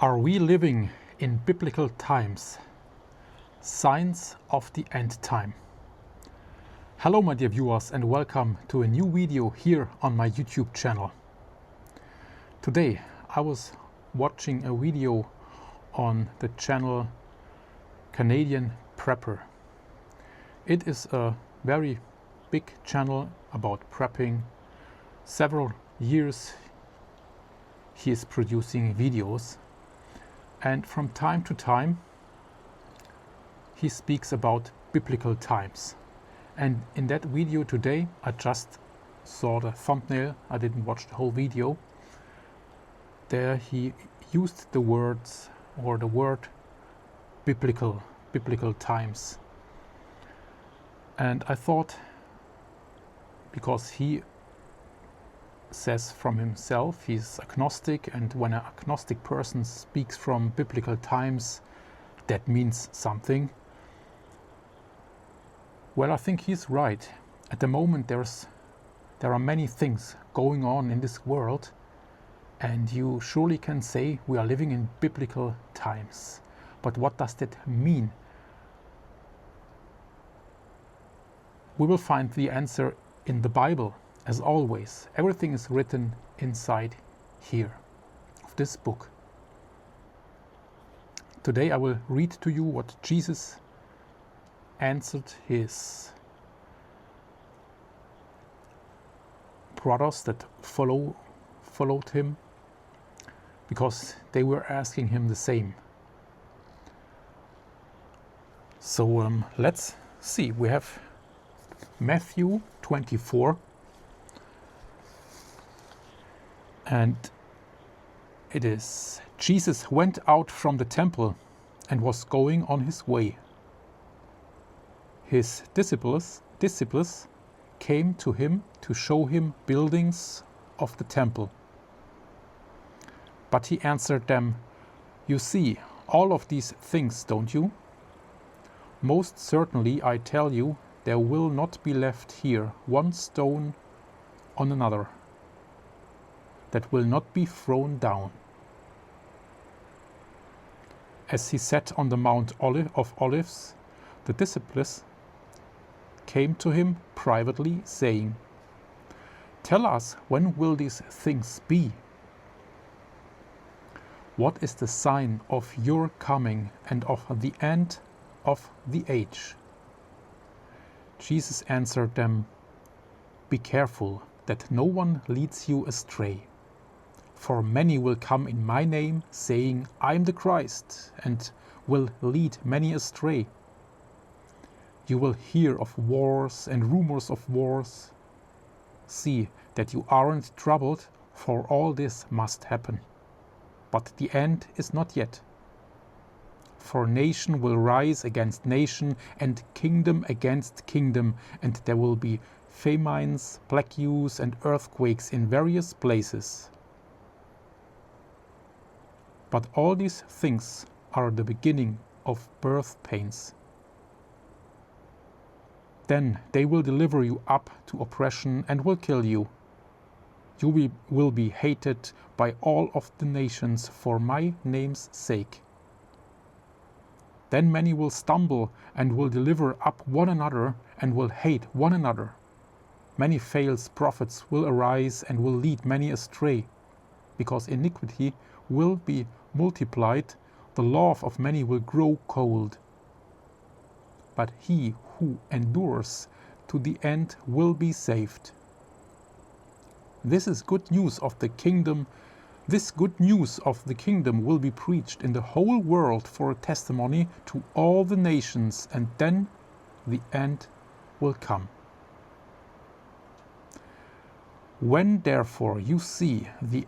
Are we living in biblical times? Signs of the end time. Hello my dear viewers, and welcome to a new video here on my YouTube channel. Today I was watching a video on the channel Canadian Prepper. It is a very big channel about prepping. Several years he is producing videos, and from time to time he speaks about biblical times. And in that video today, I just saw the thumbnail, I didn't watch the whole video. There he used the words or the word biblical times. And I thought, because he says from himself he's agnostic, and when an agnostic person speaks from biblical times, that means something. Well, I think he's right. At the moment there are many things going on in this world, and you surely can say we are living in biblical times. But what does that mean? We will find the answer in the Bible. As always, everything is written inside here of this book. Today I will read to you what Jesus answered his brothers that followed him, because they were asking him the same. So let's see. We have Matthew 24. And it is, Jesus went out from the temple and was going on his way. His disciples came to him to show him buildings of the temple. But he answered them, "You see all of these things, don't you? Most certainly I tell you, there will not be left here one stone on another that will not be thrown down." As he sat on the Mount of Olives, the disciples came to him privately, saying, "Tell us, when will these things be? What is the sign of your coming and of the end of the age?" Jesus answered them, "Be careful that no one leads you astray. For many will come in my name, saying, 'I am the Christ,' and will lead many astray. You will hear of wars and rumors of wars. See that you aren't troubled, for all this must happen. But the end is not yet. For nation will rise against nation, and kingdom against kingdom, and there will be famines, plagues, and earthquakes in various places. But all these things are the beginning of birth pains. Then they will deliver you up to oppression and will kill you. You will be hated by all of the nations for my name's sake. Then many will stumble and will deliver up one another and will hate one another. Many false prophets will arise and will lead many astray. Because iniquity will be multiplied, the love of many will grow cold. But he who endures to the end will be saved. This good news of the kingdom will be preached in the whole world for a testimony to all the nations, and then the end will come. When therefore you see the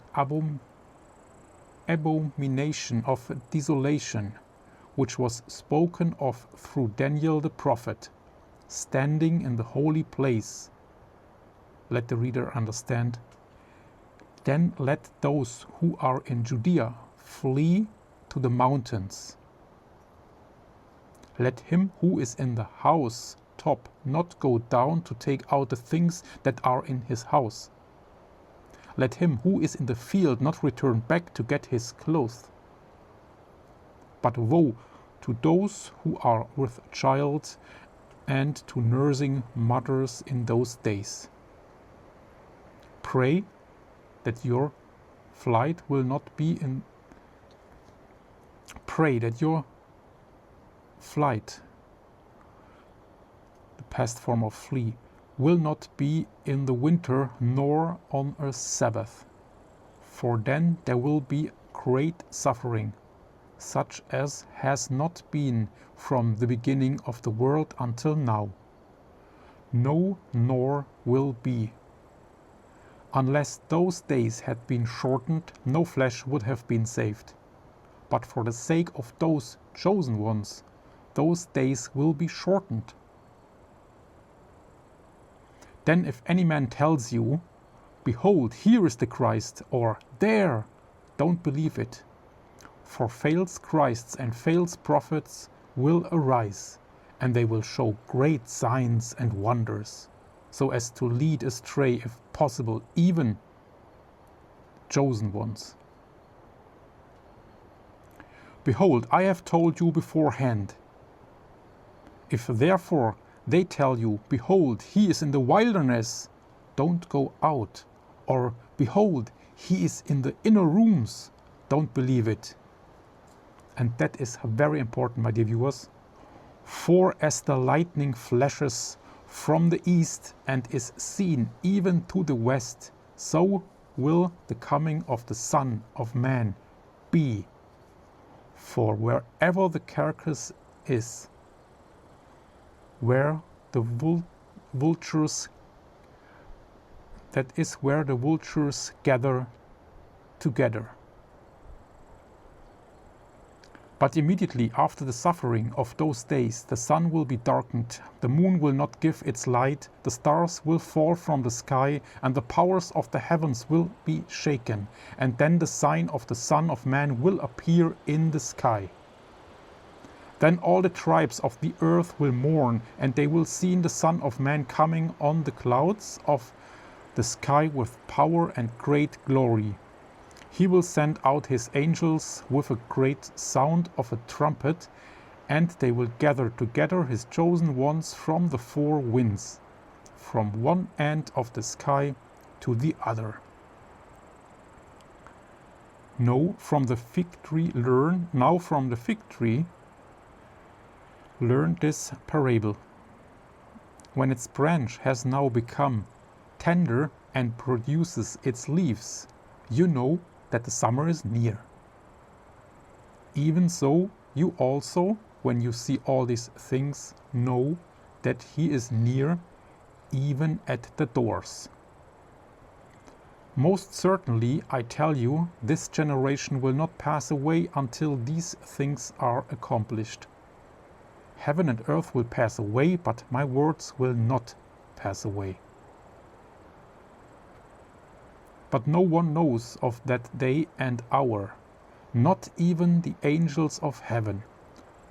abomination of desolation, which was spoken of through Daniel the prophet, standing in the holy place, let the reader understand, then let those who are in Judea flee to the mountains. Let him who is in the house top not go down to take out the things that are in his house. Let him who is in the field not return back to get his clothes. But woe to those who are with child and to nursing mothers in those days. Pray that your flight will not be in. Pray that your flight, the past form of flee, will not be in the winter nor on a Sabbath, for then there will be great suffering, such as has not been from the beginning of the world until now. No, nor will be. Unless those days had been shortened, no flesh would have been saved. But for the sake of those chosen ones, those days will be shortened. Then if any man tells you, "Behold, here is the Christ," or "There," don't believe it. For false Christs and false prophets will arise, and they will show great signs and wonders, so as to lead astray, if possible, even chosen ones. Behold, I have told you beforehand. If therefore they tell you, "Behold, he is in the wilderness," don't go out. Or, "Behold, he is in the inner rooms," don't believe it. And that is very important, my dear viewers. For as the lightning flashes from the east and is seen even to the west, so will the coming of the Son of Man be. For wherever the carcass is, where the vultures, that is where the vultures gather together. But immediately after the suffering of those days, the sun will be darkened, the moon will not give its light, the stars will fall from the sky, and the powers of the heavens will be shaken. And then the sign of the Son of Man will appear in the sky. Then all the tribes of the earth will mourn, and they will see the Son of Man coming on the clouds of the sky with power and great glory. He will send out his angels with a great sound of a trumpet, and they will gather together his chosen ones from the four winds, from one end of the sky to the other. Now from the fig tree learn this parable. When its branch has now become tender and produces its leaves, you know that the summer is near. Even so, you also, when you see all these things, know that he is near, even at the doors. Most certainly, I tell you, this generation will not pass away until these things are accomplished. Heaven and earth will pass away, but my words will not pass away. But no one knows of that day and hour, not even the angels of heaven,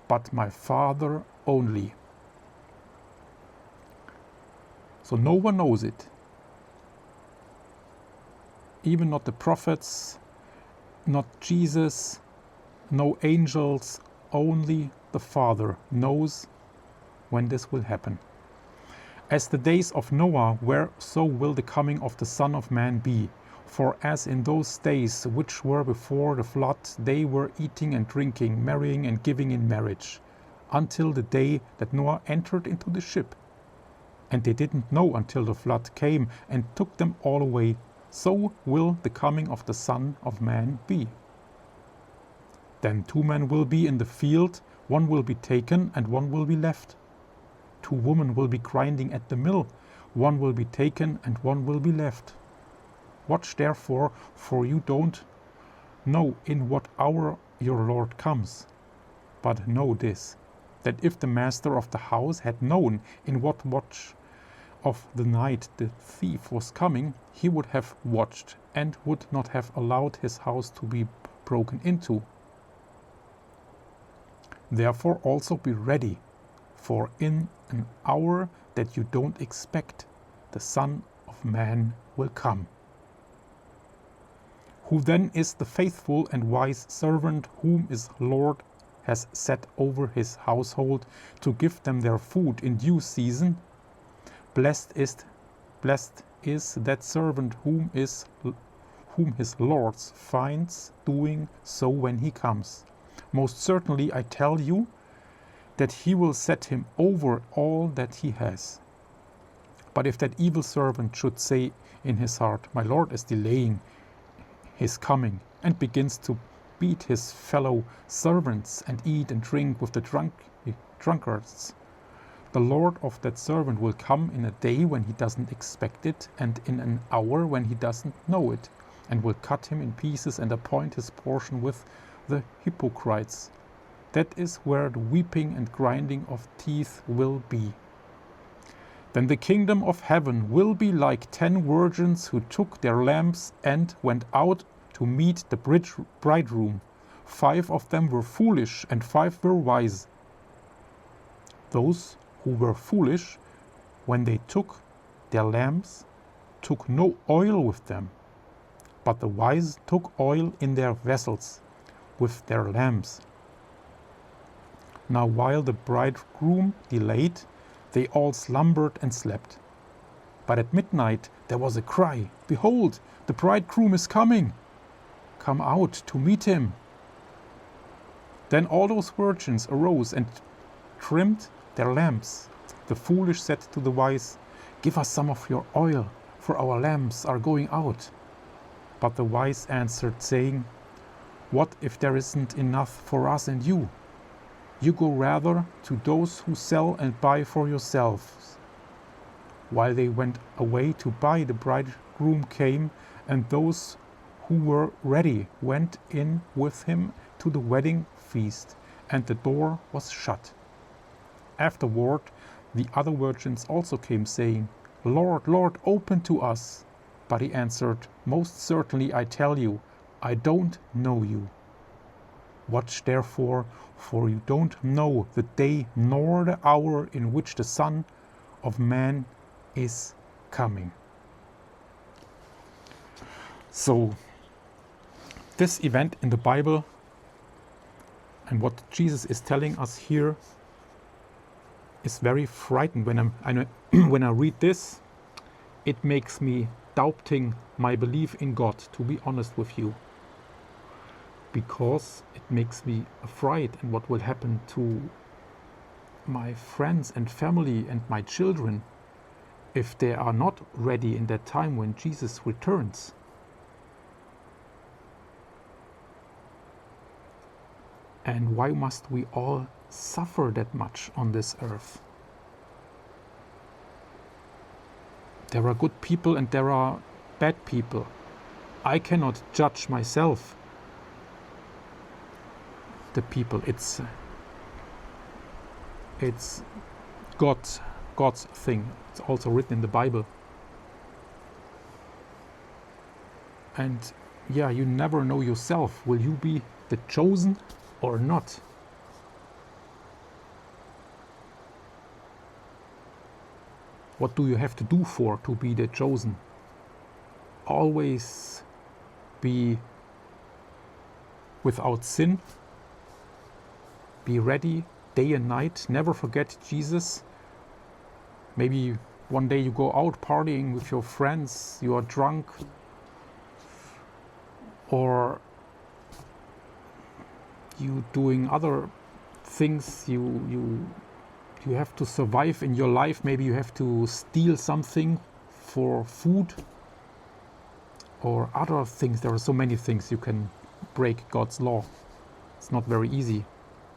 but my Father only. So no one knows it. Even not the prophets, not Jesus, no angels, only the Father knows when this will happen. As the days of Noah were, so will the coming of the Son of Man be. For as in those days which were before the flood, they were eating and drinking, marrying and giving in marriage, until the day that Noah entered into the ship. And they didn't know until the flood came and took them all away. So will the coming of the Son of Man be. Then 2 men will be in the field, one will be taken and one will be left. 2 women will be grinding at the mill, one will be taken and one will be left. Watch therefore, for you don't know in what hour your Lord comes. But know this, that if the master of the house had known in what watch of the night the thief was coming, he would have watched and would not have allowed his house to be broken into. Therefore also be ready, for in an hour that you don't expect, the Son of Man will come. Who then is the faithful and wise servant whom his Lord has set over his household to give them their food in due season. Blessed is that servant whom his Lord finds doing so when he comes. Most certainly I tell you that he will set him over all that he has. But if that evil servant should say in his heart, my Lord is delaying his coming, and begins to beat his fellow servants and eat and drink with the drunkards, the Lord of that servant will come in a day when he doesn't expect it, and in an hour when he doesn't know it, and will cut him in pieces and appoint his portion with the hypocrites. That is where the weeping and grinding of teeth will be. Then the kingdom of heaven will be like 10 virgins who took their lamps and went out to meet the bridegroom. 5 of them were foolish and 5 were wise. Those who were foolish, when they took their lamps, took no oil with them. But the wise took oil in their vessels with their lamps. Now while the bridegroom delayed, they all slumbered and slept. But at midnight there was a cry, behold, the bridegroom is coming! Come out to meet him. Then all those virgins arose and trimmed their lamps. The foolish said to the wise, give us some of your oil, for our lamps are going out. But the wise answered, saying, what if there isn't enough for us and you? You go rather to those who sell and buy for yourselves. While they went away to buy, the bridegroom came, and those who were ready went in with him to the wedding feast, and the door was shut. Afterward, the other virgins also came, saying, Lord, Lord, open to us. But he answered, most certainly I tell you, I don't know you. Watch therefore, for you don't know the day nor the hour in which the Son of Man is coming. So, this event in the Bible and what Jesus is telling us here is very frightening. When I read this, it makes me doubting my belief in God, to be honest with you. Because it makes me afraid and what will happen to my friends and family and my children if they are not ready in that time when Jesus returns. And why must we all suffer that much on this earth? There are good people and there are bad people. I cannot judge myself. The people, it's God's thing. It's also written in the Bible. And yeah, you never know yourself. Will you be the chosen or not? What do you have to do to be the chosen? Always be without sin. Be ready day and night. Never forget Jesus. Maybe one day you go out partying with your friends, you are drunk, or you doing other things. You have to survive in your life. Maybe you have to steal something for food or other things. There are so many things you can break God's law. It's not very easy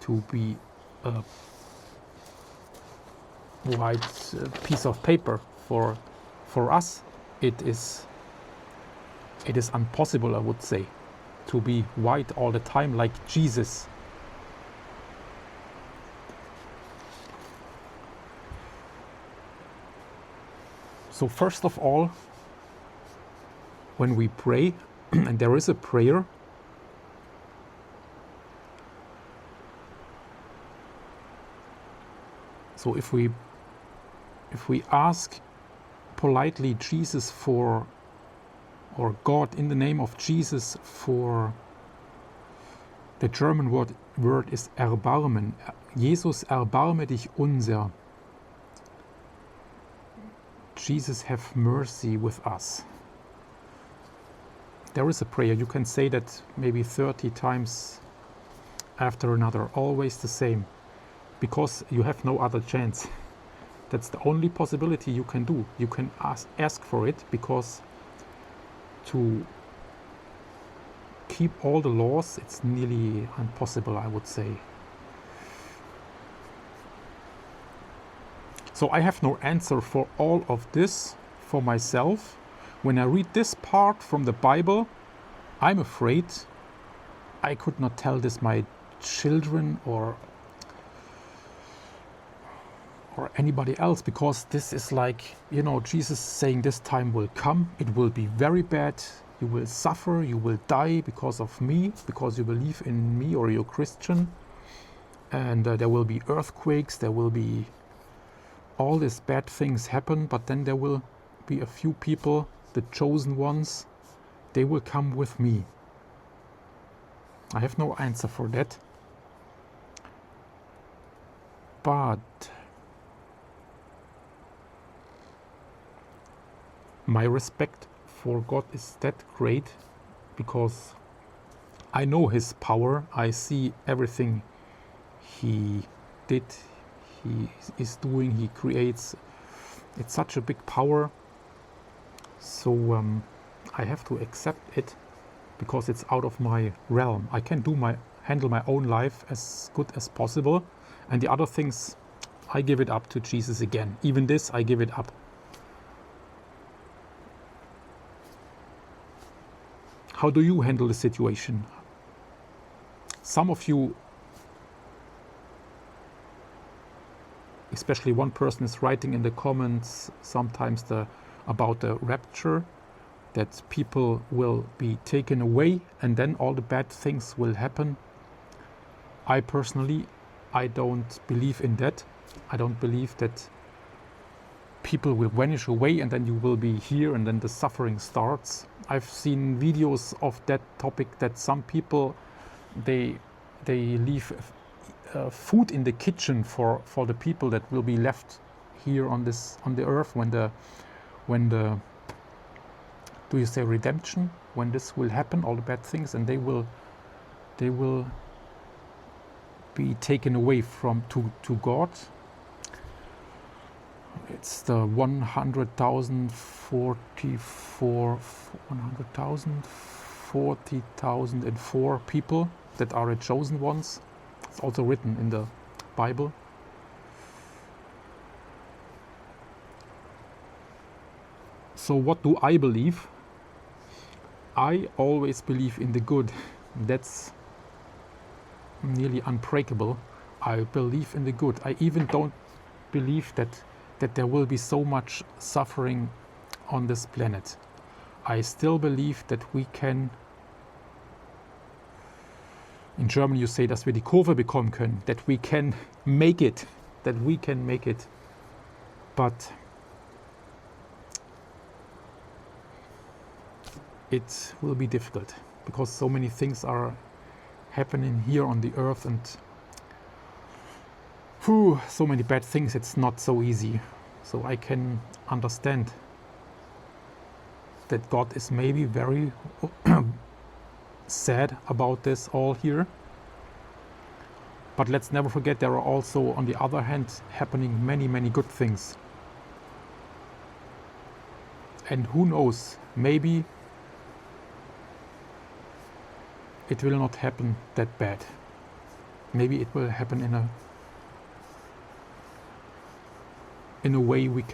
to be a white piece of paper. For us, it is impossible, I would say, to be white all the time like Jesus. So first of all, when we pray, and there is a prayer, so if we ask politely Jesus for, or God in the name of Jesus, for The German word is erbarmen. Jesus, erbarme dich unser. Jesus, have mercy with us. There is a prayer. You can say that maybe 30 times after another, always the same, because you have no other chance. That's the only possibility you can do. You can ask for it, because to keep all the laws, it's nearly impossible, I would say. So I have no answer for all of this for myself. When I read this part from the Bible, I'm afraid I could not tell this my children or anybody else, because this is like, Jesus saying this time will come, it will be very bad, you will suffer, you will die because of me, because you believe in me or you're Christian, and there will be earthquakes, there will be all these bad things happen, but then there will be a few people, the chosen ones, they will come with me. I have no answer for that. But my respect for God is that great, because I know His power. I see everything He did, He is doing, He creates. It's such a big power. So I have to accept it, because it's out of my realm. I can handle my own life as good as possible, and the other things I give it up to Jesus again. Even this, I give it up. How do you handle the situation? Some of you, especially one person, is writing in the comments sometimes about the rapture, that people will be taken away and then all the bad things will happen. I personally, I don't believe in that. I don't believe that people will vanish away and then you will be here and then the suffering starts. I've seen videos of that topic, that some people, they leave food in the kitchen for the people that will be left here on the earth when the do you say redemption, when this will happen, all the bad things, and they will be taken away to God. It's the 40,004 people that are the chosen ones. It's also written in the Bible. So what do I believe? I always believe in the good. That's nearly unbreakable. I believe in the good. I even don't believe that there will be so much suffering on this planet. I still believe that we can, in German you say, dass wir die Kurve bekommen können, that we can make it, but it will be difficult, because so many things are happening here on the earth, and so many bad things. It's not so easy. So I can understand that God is maybe very sad about this all here. But let's never forget, there are also, on the other hand, happening many, many good things. And who knows, maybe it will not happen that bad. Maybe it will happen in a way we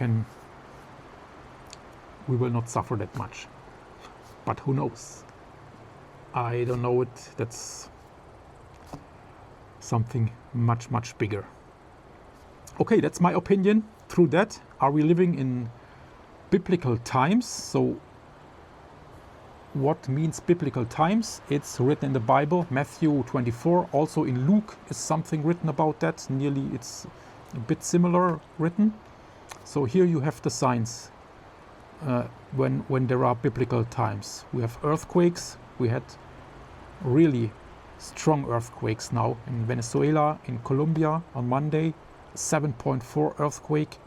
will not suffer that much. But who knows? I don't know it. That's something much, much bigger. Okay, that's my opinion. Through that, are we living in biblical times? So what means biblical times? It's written in the Bible, Matthew 24. Also in Luke is something written about that. Nearly, it's a bit similar written. So here you have the signs when there are biblical times. We have earthquakes. We had really strong earthquakes now in Venezuela, in Colombia on Monday, 7.4 earthquake.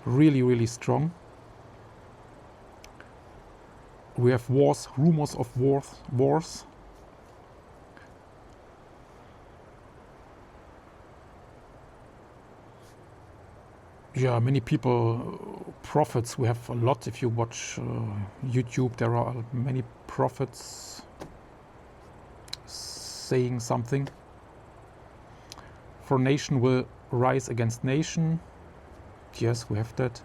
Really, really strong. We have wars, rumors of wars. Yeah, many people, prophets, we have a lot. If you watch YouTube, there are many prophets saying something. For nation will rise against nation. Yes, we have that.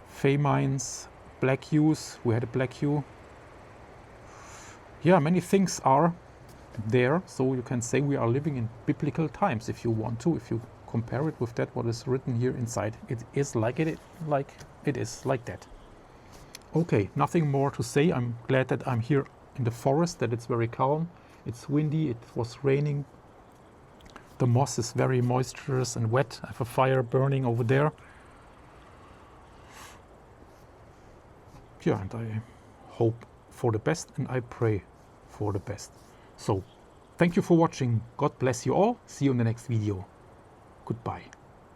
Famines, black hues, we had a black hue. Yeah, many things are there, so you can say we are living in biblical times if you want to. If you compare it with that what is written here inside, it is like that. Okay, nothing more to say. I'm glad that I'm here in the forest, that it's very calm. It's windy, it was raining. The moss is very moisturous and wet. I have a fire burning over there. Yeah, and I hope for the best and I pray for the best. So, thank you for watching. God bless you all. See you in the next video. Goodbye.